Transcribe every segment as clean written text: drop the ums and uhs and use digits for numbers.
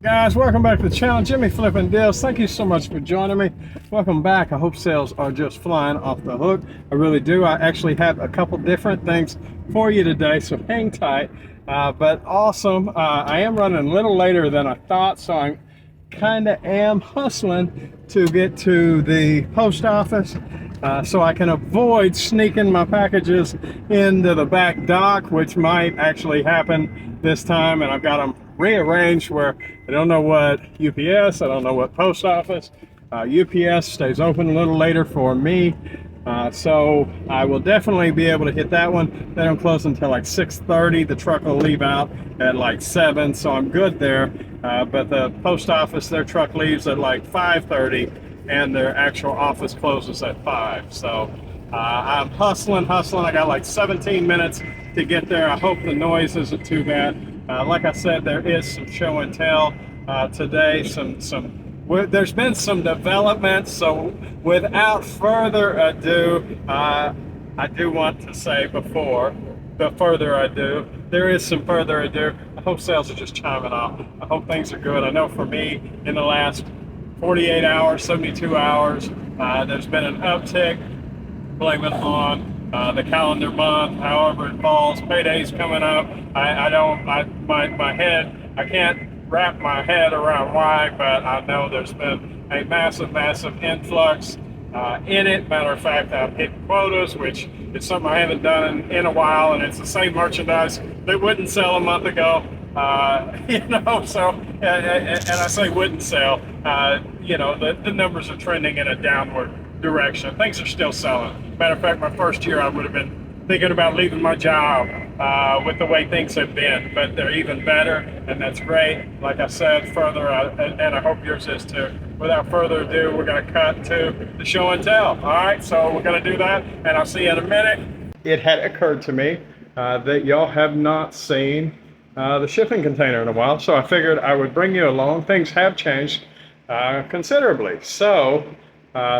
Guys, welcome back to the channel. Jimmy Flippin' Deals. Thank you so much for joining me. Welcome back. I hope sales are just flying off the hook. I really do. I actually have a couple different things for you today, so hang tight. But awesome. I am running a little later than I thought, so I kind of am hustling to get to the post office so I can avoid sneaking my packages into the back dock, which might actually happen this time. And I've got them rearranged where I don't know what UPS, I don't know what post office. UPS stays open a little later for me, so I will definitely be able to hit that one. They don't close until like 6:30. The truck will leave out at like 7, so I'm good there. But the post office, their truck leaves at like 5:30 and their actual office closes at 5. So I'm hustling. I got like 17 minutes to get there. I hope the noise isn't too bad. Like I said, there is some show and tell today. There's been some development. So without further ado, I do want to say before the further ado, there is some further ado. I hope sales are just chiming off. I hope things are good. I know for me, in the last 48 hours, 72 hours, there's been an uptick. Blame it on the calendar month, however it falls. Payday's coming up. My head, I can't wrap my head around why, but I know there's been a massive influx in it. Matter of fact, I've hit quotas, which is something I haven't done in a while, and it's the same merchandise that wouldn't sell a month ago. So, and I say wouldn't sell, the numbers are trending in a downward direction. Things are still selling. Matter of fact, my first year I would have been thinking about leaving my job with the way things have been, but they're even better, and that's great. Like I said, and I hope yours is too. Without further ado, we're going to cut to the show and tell. All right, so we're going to do that, and I'll see you in a minute. It had occurred to me that y'all have not seen the shipping container in a while, so I figured I would bring you along. Things have changed considerably. So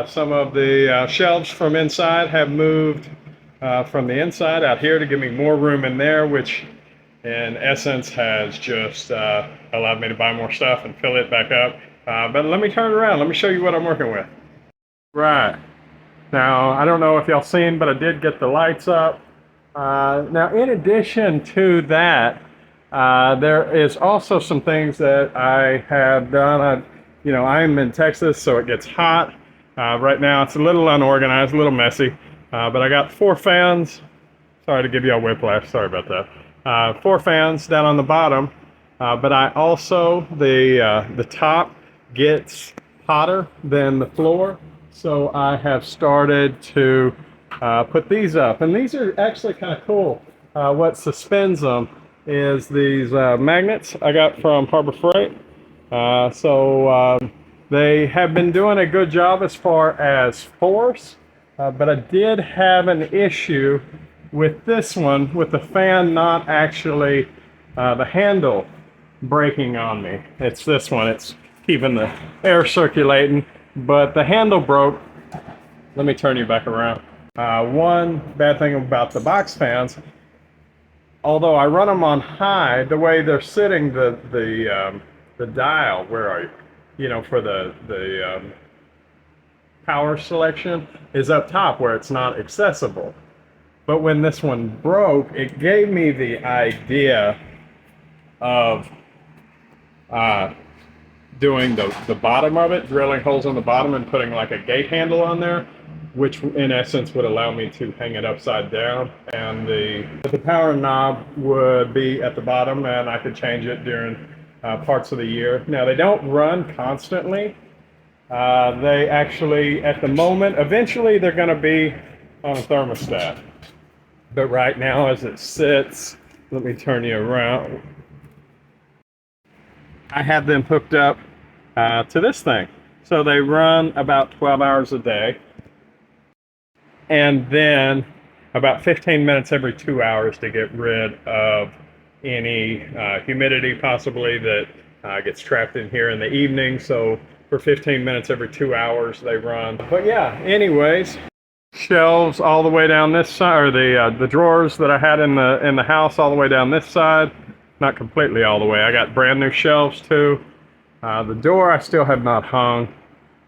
some of the shelves from inside have moved from the inside out here to give me more room in there, which in essence has just allowed me to buy more stuff and fill it back up. But let me turn it around. Let me show you what I'm working with. Right. Now, I don't know if y'all seen, but I did get the lights up. Now, in addition to that, there is also some things that I have done. I'm in Texas, so it gets hot. Right now, it's a little unorganized, a little messy. But I got 4 fans. Sorry to give you a whiplash. Sorry about that. 4 fans down on the bottom. But I also, the top gets hotter than the floor. So I have started to put these up. And these are actually kind of cool. What suspends them is these magnets I got from Harbor Freight. They have been doing a good job as far as force. But I did have an issue with this one, with the fan not actually, the handle breaking on me. It's this one, it's keeping the air circulating, but the handle broke. Let me turn you back around. One bad thing about the box fans, although I run them on high, the way they're sitting, the dial, where are you? For the power selection is up top where it's not accessible. But when this one broke, it gave me the idea of doing the bottom of it, drilling holes in the bottom and putting like a gate handle on there, which in essence would allow me to hang it upside down, and the power knob would be at the bottom, and I could change it during parts of the year. Now, they don't run constantly. They actually, at the moment, eventually they're going to be on a thermostat. But right now, as it sits, let me turn you around. I have them hooked up to this thing. So they run about 12 hours a day. And then about 15 minutes every 2 hours to get rid of any humidity possibly that gets trapped in here in the evening. So for 15 minutes every 2 hours they run. But yeah, anyways, shelves all the way down this side, or the drawers that I had in the house all the way down this side. Not completely all the way. I got brand new shelves too. The door I still have not hung,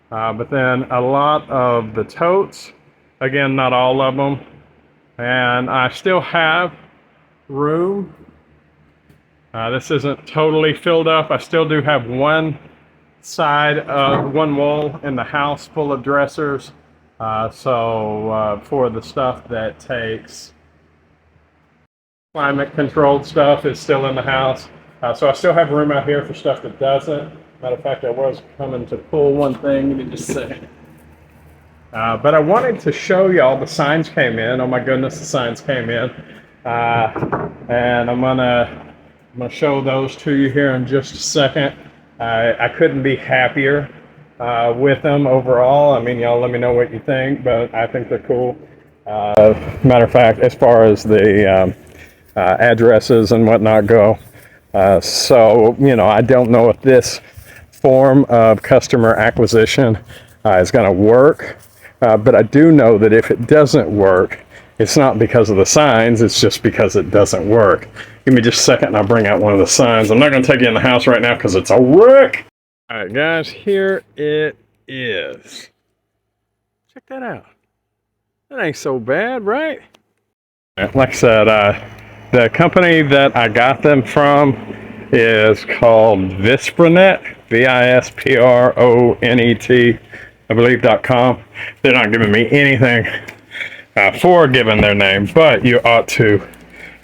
but then a lot of the totes, again, not all of them, and I still have room. This isn't totally filled up. I still do have one wall in the house full of dressers. So for the stuff that takes climate controlled stuff is still in the house. So I still have room out here for stuff that doesn't. Matter of fact, I was coming to pull one thing. Let me just say. But I wanted to show y'all the signs came in. Oh my goodness, the signs came in. And I'm gonna show those to you here in just a second. I couldn't be happier with them overall. I mean, y'all let me know what you think, but I think they're cool. Matter of fact, as far as the addresses and whatnot go, so, you know, I don't know if this form of customer acquisition is going to work, but I do know that if it doesn't work, it's not because of the signs, it's just because it doesn't work. Give me just a second and I'll bring out one of the signs. I'm not going to take you in the house right now because it's a wreck. All right, guys, here it is. Check that out. That ain't so bad, right? Like I said, the company that I got them from is called Vispronet, Vispronet, I believe, .com. They're not giving me anything for giving their name, but you ought to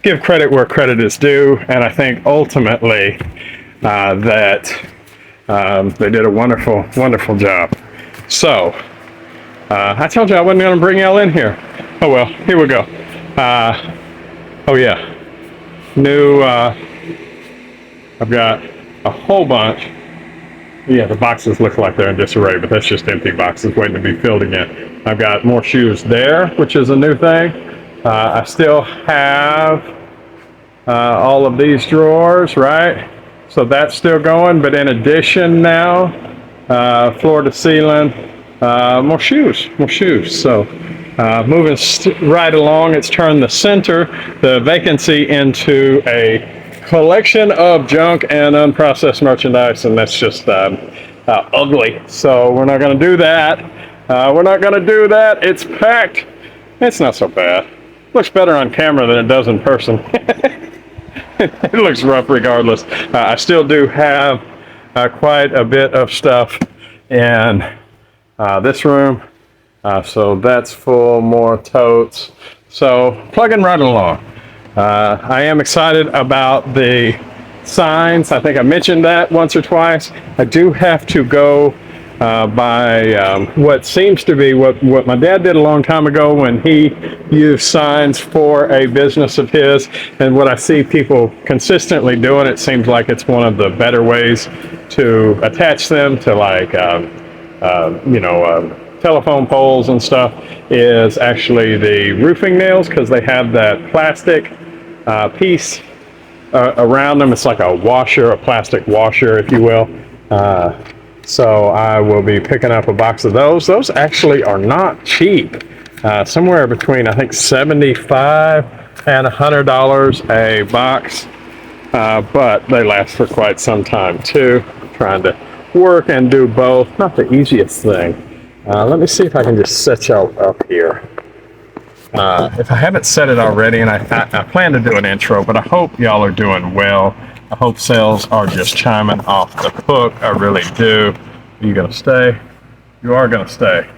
give credit where credit is due, and I think ultimately that they did a wonderful, wonderful job. So, I told you I wasn't going to bring y'all in here. Oh well, here we go. Oh yeah, new, I've got a whole bunch. Yeah, the boxes look like they're in disarray, but that's just empty boxes waiting to be filled again. I've got more shoes there, which is a new thing. I still have all of these drawers, right? So that's still going, but in addition now, floor to ceiling, more shoes. So moving right along, it's turned the center, the vacancy, into a collection of junk and unprocessed merchandise, and that's just ugly. So we're not going to do that. It's packed. It's not so bad. Looks better on camera than it does in person. It looks rough regardless. I still do have quite a bit of stuff in this room. So that's full, more totes. So plugging right along. I am excited about the signs. I think I mentioned that once or twice. I do have to go by what seems to be what my dad did a long time ago when he used signs for a business of his, and what I see people consistently doing, it seems like it's one of the better ways to attach them to, like telephone poles and stuff, is actually the roofing nails, because they have that plastic piece around them. It's like a washer, a plastic washer, if you will. So I will be picking up a box of those. Those actually are not cheap. Somewhere between, I think, $75 and $100 a box. But they last for quite some time too. Trying to work and do both. Not the easiest thing. Let me see if I can just set y'all up here. If I haven't said it already, and I plan to do an intro, but I hope y'all are doing well. I hope sales are just chiming off the hook. I really do. Are you gonna stay? You are gonna stay.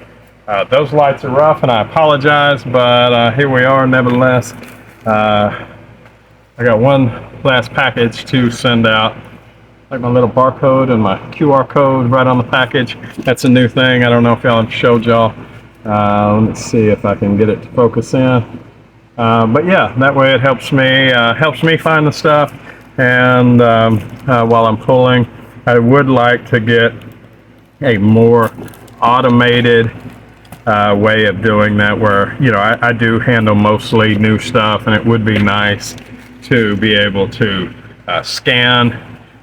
Those lights are rough, and I apologize, but here we are nevertheless. I got one last package to send out. Like my little barcode and my QR code right on the package. That's a new thing. I don't know if y'all have showed y'all. Let me see if I can get it to focus in. But yeah, that way it helps me find the stuff. And while I'm pulling, I would like to get a more automated way of doing that, where, you know, I do handle mostly new stuff, and it would be nice to be able to scan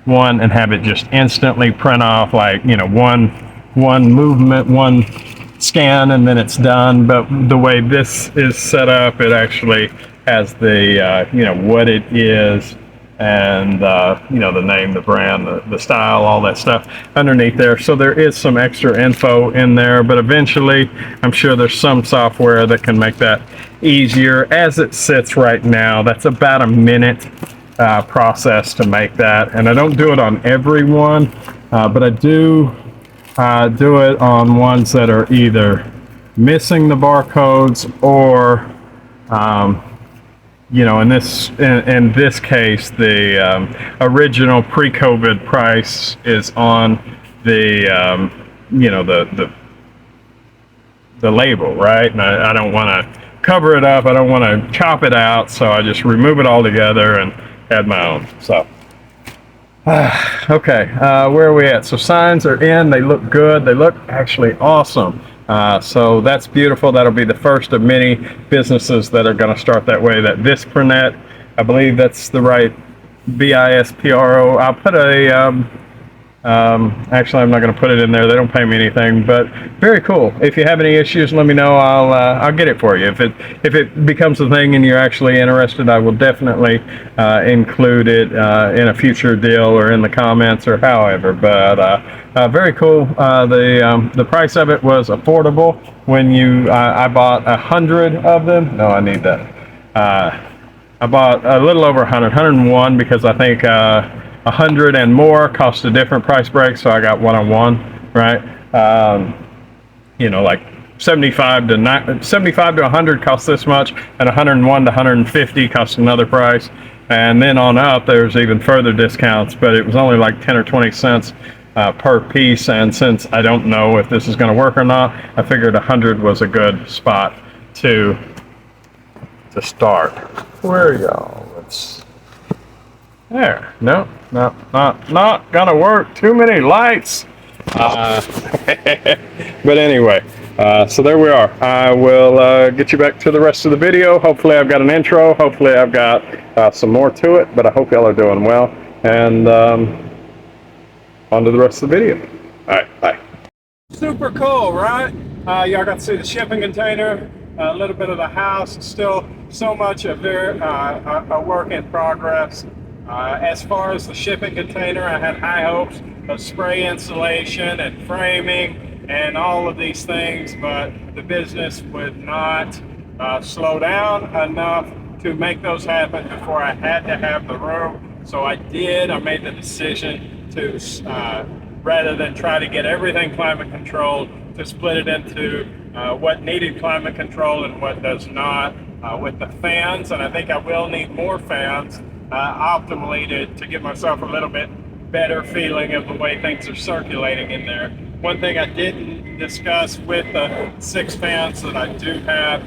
one and have it just instantly print off, like, you know, one movement, one scan, and then it's done. But the way this is set up, it actually has the you know, what it is and you know, the name, the brand, the style, all that stuff underneath there. So there is some extra info in there, but eventually I'm sure there's some software that can make that easier. As it sits right now, that's about a minute process to make that, and I don't do it on every one, but I do do it on ones that are either missing the barcodes or you know, in this case, the original pre-COVID price is on the you know, the label, right? And I don't want to cover it up. I don't want to chop it out, so I just remove it all together and add my own. So okay, where are we at? So signs are in. They look good. They look actually awesome. So that's beautiful. That'll be the first of many businesses that are going to start that way. That Vispronet, I believe that's the right Bispro. I'll put a actually, I'm not going to put it in there. They don't pay me anything, but very cool. If you have any issues, let me know. I'll get it for you. If it becomes a thing and you're actually interested, I will definitely include it in a future deal or in the comments or however. But very cool. The price of it was affordable. When I bought 100 of them. No, I need that. I bought a little over 101 because I think 100 and more cost a different price break, so I got one-on-one, right? You know, like 75 to 100 costs this much, and 101 to 150 costs another price, and then on up there's even further discounts, but it was only like 10 or 20 cents per piece, and since I don't know if this is going to work or not, I figured 100 was a good spot to start. Where are y'all? There. No, not gonna work. Too many lights. But anyway, so there we are. I will get you back to the rest of the video. Hopefully I've got an intro. Hopefully I've got some more to it, but I hope y'all are doing well. And on to the rest of the video. All right, bye. Super cool, right? Y'all got to see the shipping container, a little bit of the house. Still so much of a work in progress. As far as the shipping container, I had high hopes of spray insulation and framing and all of these things, but the business would not slow down enough to make those happen before I had to have the room. So I made the decision to, rather than try to get everything climate controlled, to split it into what needed climate control and what does not, with the fans. And I think I will need more fans optimally to give myself a little bit better feeling of the way things are circulating in there. One thing I didn't discuss with the 6 fans that I do have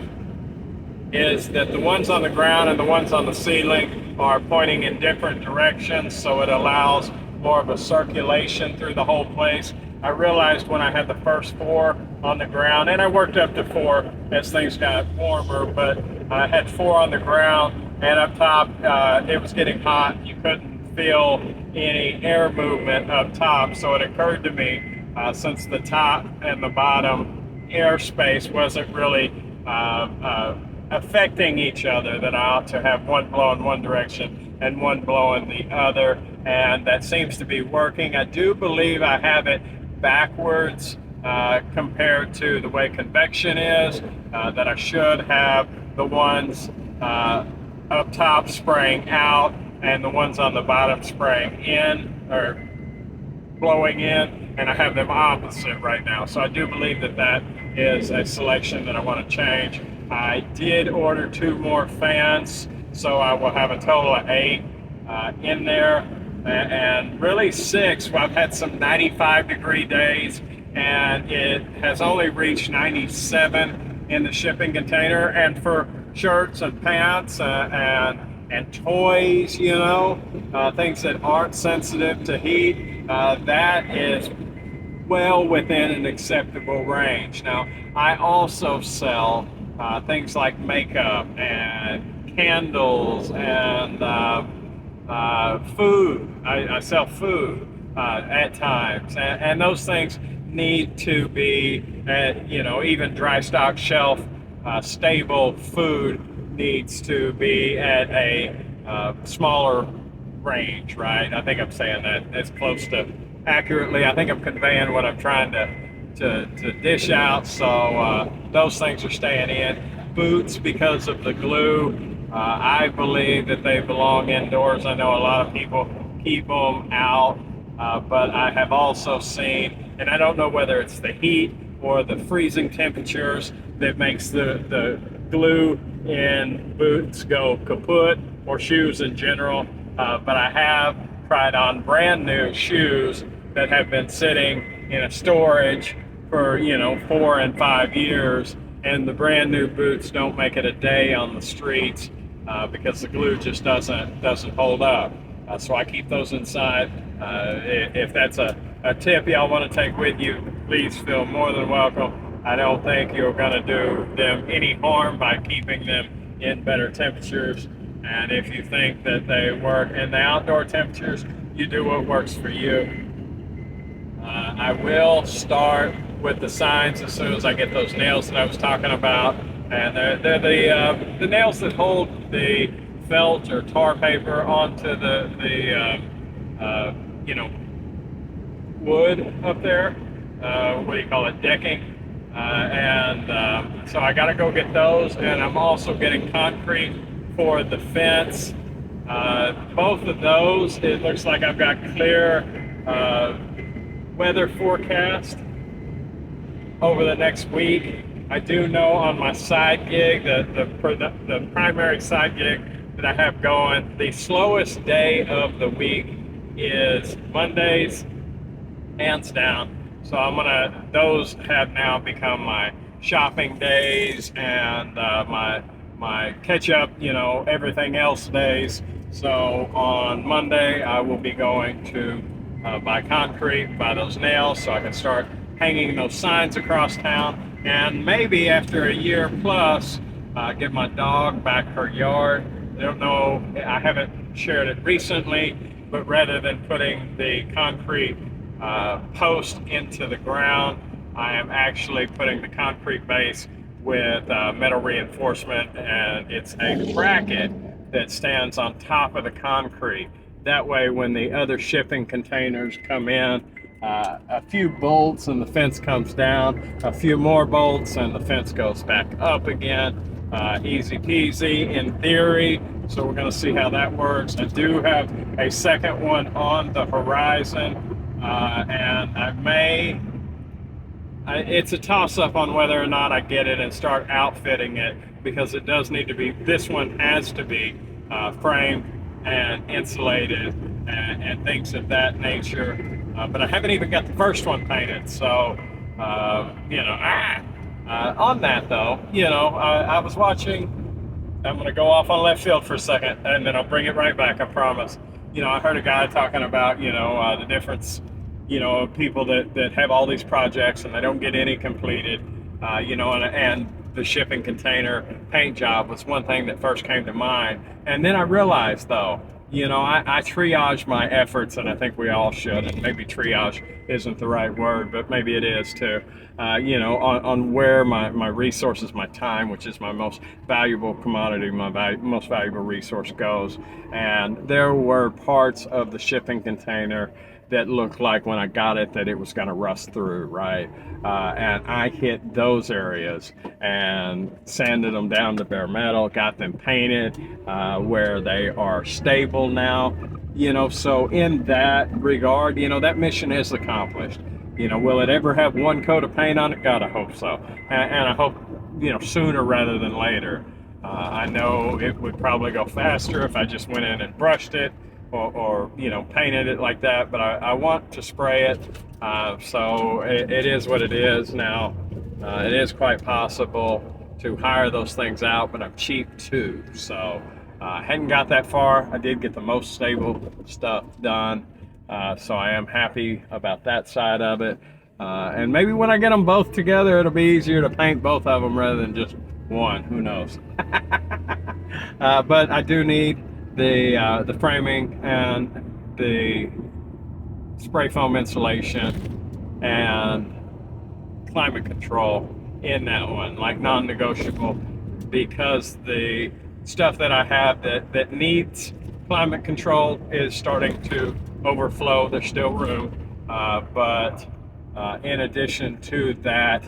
is that the ones on the ground and the ones on the ceiling are pointing in different directions, so it allows more of a circulation through the whole place. I realized when I had the first 4 on the ground, and I worked up to 4 as things got warmer, but I had 4 on the ground, and up top it was getting hot. You couldn't feel any air movement up top, so it occurred to me, since the top and the bottom airspace wasn't really affecting each other, that I ought to have one blow in one direction and one blow in the other, and that seems to be working. I do believe I have it backwards compared to the way convection is, that I should have the ones up top spraying out and the ones on the bottom spraying in, or blowing in, and I have them opposite right now. So I do believe that is a selection that I want to change. I did order 2 more fans, so I will have a total of 8 in there, and really 6. Well, I've had some 95-degree days, and it has only reached 97 in the shipping container. And for shirts and pants and toys, you know, things that aren't sensitive to heat, that is well within an acceptable range. Now, I also sell things like makeup and candles and food. I sell food at times, and those things need to be at, you know, even dry stock shelf stable food needs to be at a smaller range, right? I think I'm saying that as close to accurately. I think I'm conveying what I'm trying to dish out. So those things are staying in. Boots, because of the glue, I believe that they belong indoors. I know a lot of people keep them out, but I have also seen, and I don't know whether it's the heat or the freezing temperatures that makes the glue in boots go kaput, or shoes in general, but I have tried on brand new shoes that have been sitting in a storage for 4 and 5 years, and the brand new boots don't make it a day on the streets because the glue just doesn't hold up. So I keep those inside. If that's a tip y'all want to take with you, please feel more than welcome. I don't think you're going to do them any harm by keeping them in better temperatures. And if you think that they work in the outdoor temperatures, you do what works for you. I will start with the signs as soon as I get those nails that I was talking about. And they're the nails that hold the felt or tar paper onto the wood up there. What do you call it? Decking. So I got to go get those, and I'm also getting concrete for the fence. Both of those, it looks like I've got clear weather forecast over the next week. I do know on my side gig, the primary side gig that I have going, the slowest day of the week is Mondays, hands down. So those have now become my shopping days and my catch up, everything else days. So on Monday, I will be going to buy concrete, buy those nails so I can start hanging those signs across town. And maybe after a year plus, get my dog back her yard. I don't know, I haven't shared it recently, but rather than putting the concrete post into the ground, I am actually putting the concrete base with metal reinforcement, and it's a bracket that stands on top of the concrete. That way, when the other shipping containers come in, a few bolts and the fence comes down, a few more bolts and the fence goes back up again. Easy peasy in theory. So we're going to see how that works. I do have a second one on the horizon, and it's a toss-up on whether or not I get it and start outfitting it, because it does need to be, this one has to be framed and insulated and things of that nature. But I haven't even got the first one painted. So, on that though, I was watching, I'm going to go off on left field for a second and then I'll bring it right back, I promise. I heard a guy talking about, the difference, of people that have all these projects and they don't get any completed, and the shipping container paint job was one thing that first came to mind. And then I realized though, I triage my efforts, and I think we all should, and maybe triage isn't the right word, but maybe it is too, on where my resources, my time, which is my most valuable commodity, most valuable resource goes. And there were parts of the shipping container that looked like when I got it that it was going to rust through, right? And I hit those areas and sanded them down to bare metal, got them painted where they are stable now. So in that regard, that mission is accomplished. Will it ever have one coat of paint on it? God, I hope so. And I hope, sooner rather than later. I know it would probably go faster if I just went in and brushed it, or painted it like that, but I want to spray it, so it is what it is now. It is quite possible to hire those things out, but I'm cheap too, so I hadn't got that far. I did get the most stable stuff done, so I am happy about that side of it, and maybe when I get them both together, it'll be easier to paint both of them rather than just one, who knows. But I do need the framing and the spray foam insulation and climate control in that one, like non-negotiable, because the stuff that I have that needs climate control is starting to overflow. There's still room, but in addition to that,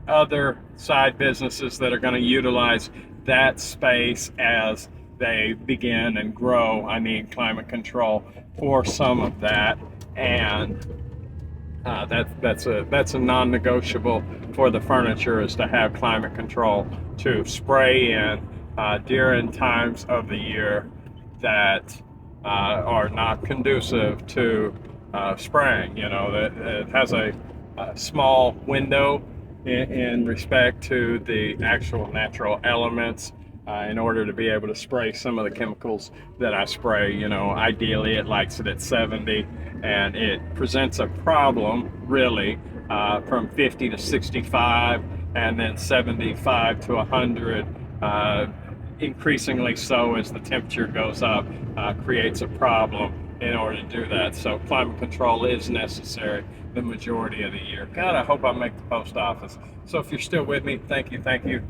other side businesses that are going to utilize that space as they begin and grow. I need climate control for some of that, and that's a non-negotiable for the furniture, is to have climate control to spray in during times of the year that are not conducive to spraying. You know, that it has a small window in respect to the actual natural elements in order to be able to spray some of the chemicals that I spray. You know, ideally it likes it at 70, and it presents a problem really from 50 to 65, and then 75 to 100. Increasingly so as the temperature goes up, creates a problem in order to do that. So climate control is necessary the majority of the year. God, I hope I make the post office. So if you're still with me, thank you, thank you.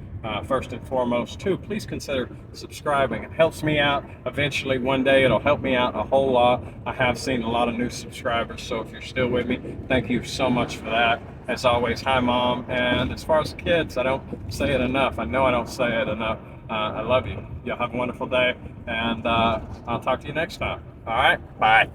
First and foremost, too, please consider subscribing. It helps me out. Eventually, one day, it'll help me out a whole lot. I have seen a lot of new subscribers, so if you're still with me, thank you so much for that. As always, hi, Mom. And as far as the kids, I don't say it enough. I know I don't say it enough. I love you. Y'all have a wonderful day, and I'll talk to you next time. All right? Bye.